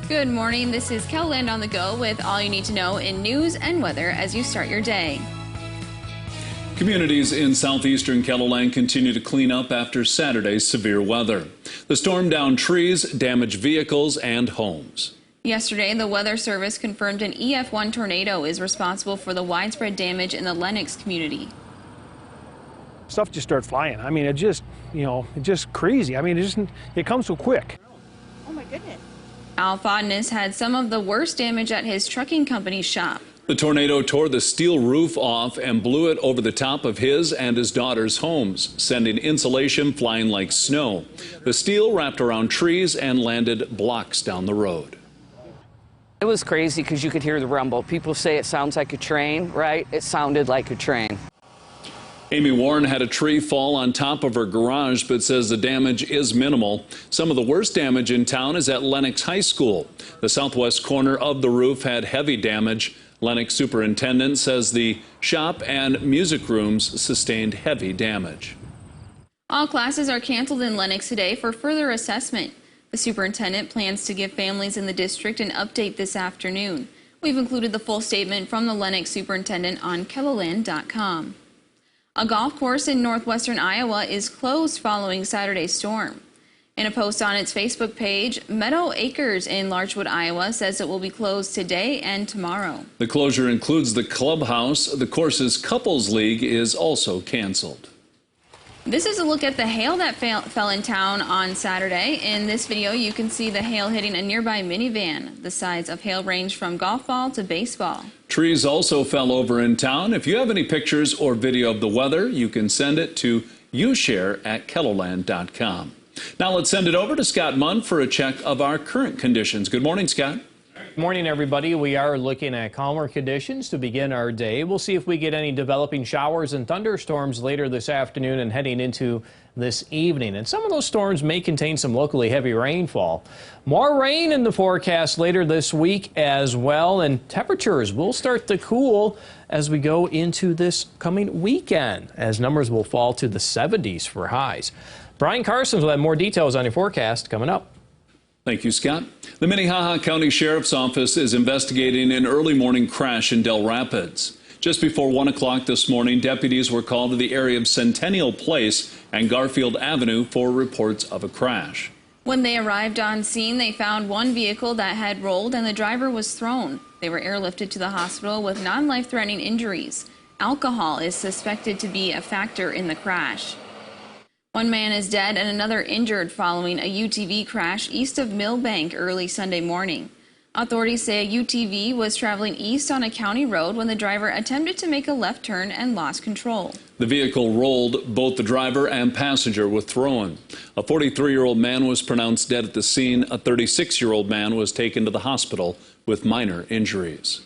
Good morning. This is KELOLAND on the go with all you need to know in news and weather as you start your day. Communities in southeastern KELOLAND continue to clean up after Saturday's severe weather. The storm downed trees, damaged vehicles, and homes. Yesterday, the Weather Service confirmed an EF1 tornado is responsible for the widespread damage in the Lennox community. Stuff just started flying. I mean, it's just crazy. I mean, it comes so quick. Oh my goodness. Al Fodness had some of the worst damage at his trucking company's shop. The tornado tore the steel roof off and blew it over the top of his and his daughter's homes, sending insulation flying like snow. The steel wrapped around trees and landed blocks down the road. It was crazy because you could hear the rumble. People say it sounds like a train, right? It sounded like a train. Amy Warren had a tree fall on top of her garage, but says the damage is minimal. Some of the worst damage in town is at Lennox High School. The southwest corner of the roof had heavy damage. Lennox superintendent says the shop and music rooms sustained heavy damage. All classes are canceled in Lennox today for further assessment. The superintendent plans to give families in the district an update this afternoon. We've included the full statement from the Lennox superintendent on KELOLAND.com. A golf course in northwestern Iowa is closed following Saturday's storm. In a post on its Facebook page, Meadow Acres in Larchwood, Iowa says it will be closed today and tomorrow. The closure includes the clubhouse. The course's couples league is also canceled. This is a look at the hail that fell in town on Saturday. In this video, you can see the hail hitting a nearby minivan. The size of hail ranged from golf ball to baseball. Trees also fell over in town. If you have any pictures or video of the weather, you can send it to youshare@keloland.com. Now let's send it over to Scott Munn for a check of our current conditions. Good morning, Scott. Good morning, everybody. We are looking at calmer conditions to begin our day. We'll see if we get any developing showers and thunderstorms later this afternoon and heading into this evening. And some of those storms may contain some locally heavy rainfall. More rain in the forecast later this week as well, and temperatures will start to cool as we go into this coming weekend, as numbers will fall to the 70s for highs. Brian Carstens will have more details on your forecast coming up. Thank you, Scott. The Minnehaha County Sheriff's Office is investigating an early morning crash in Del Rapids. Just before 1 o'clock this morning, deputies were called to the area of Centennial Place and Garfield Avenue for reports of a crash. When they arrived on scene, they found one vehicle that had rolled and the driver was thrown. They were airlifted to the hospital with non-life-threatening injuries. Alcohol is suspected to be a factor in the crash. One man is dead and another injured following a UTV crash east of Millbank early Sunday morning. Authorities say a UTV was traveling east on a county road when the driver attempted to make a left turn and lost control. The vehicle rolled. Both the driver and passenger were thrown. A 43-year-old man was pronounced dead at the scene. A 36-year-old man was taken to the hospital with minor injuries.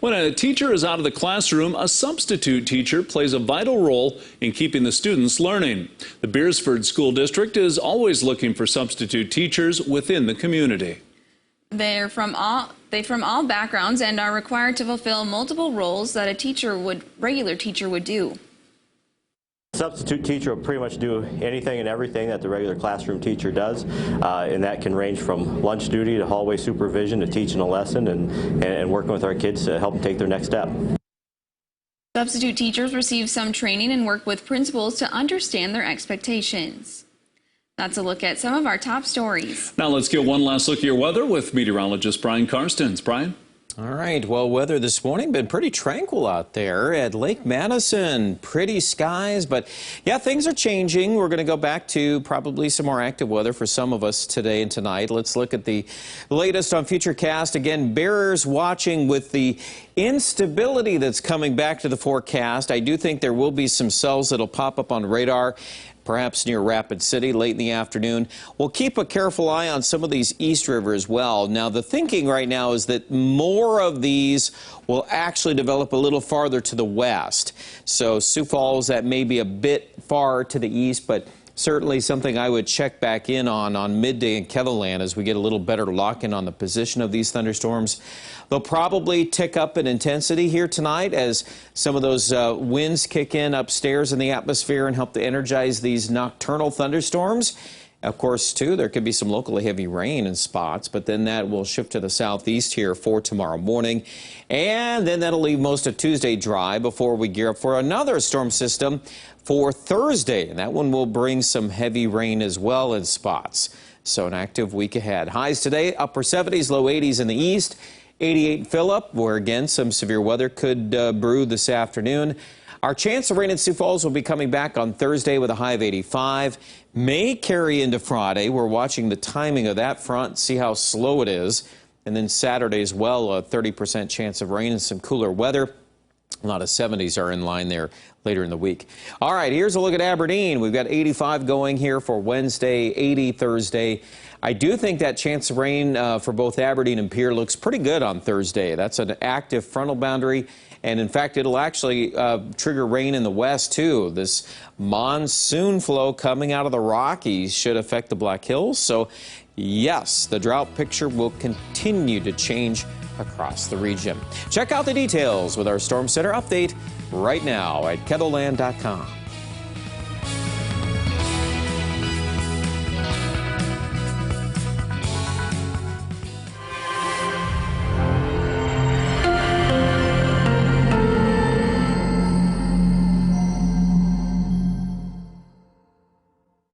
When a teacher is out of the classroom, a substitute teacher plays a vital role in keeping the students learning. The Beersford School District is always looking for substitute teachers within the community. They from all backgrounds and are required to fulfill multiple roles that a regular teacher would do. Substitute teacher will pretty much do anything and everything that the regular classroom teacher does, and that can range from lunch duty to hallway supervision to teaching a lesson and working with our kids to help them take their next step. Substitute teachers receive some training and work with principals to understand their expectations. That's a look at some of our top stories. Now let's get one last look at your weather with meteorologist Brian Carstens. Brian? All right, well, weather this morning been pretty tranquil out there at Lake Madison. Pretty skies, but yeah, things are changing. We're going to go back to probably some more active weather for some of us today and tonight. Let's look at the latest on Futurecast. Again, bearers watching with the instability that's coming back to the forecast. I do think there will be some cells that'll pop up on radar, perhaps near Rapid City late in the afternoon. We'll keep a careful eye on some of these East River as well. Now, the thinking right now is that more of these will actually develop a little farther to the west. So Sioux Falls, that may be a bit far to the east, but certainly something I would check back in on midday in KELOLAND as we get a little better lock-in on the position of these thunderstorms. They'll probably tick up in intensity here tonight as some of those winds kick in upstairs in the atmosphere and help to energize these nocturnal thunderstorms. Of course, too, there could be some locally heavy rain in spots, but then that will shift to the southeast here for tomorrow morning. And then that'll leave most of Tuesday dry before we gear up for another storm system for Thursday. And that one will bring some heavy rain as well in spots. So an active week ahead. Highs today, upper 70s, low 80s in the east. 88 Phillip, where again some severe weather could brew this afternoon. Our chance of rain in Sioux Falls will be coming back on Thursday with a high of 85. May carry into Friday. We're watching the timing of that front, see how slow it is. And then Saturday as well, a 30% chance of rain and some cooler weather. A lot of 70s are in line there later in the week. All right, here's a look at Aberdeen. We've got 85 going here for Wednesday, 80 Thursday. I do think that chance of rain for both Aberdeen and Pierre looks pretty good on Thursday. That's an active frontal boundary. And in fact, it'll actually trigger rain in the west, too. This monsoon flow coming out of the Rockies should affect the Black Hills. So, yes, the drought picture will continue to change across the region. Check out the details with our Storm Center update right now at KETHLELAND.com.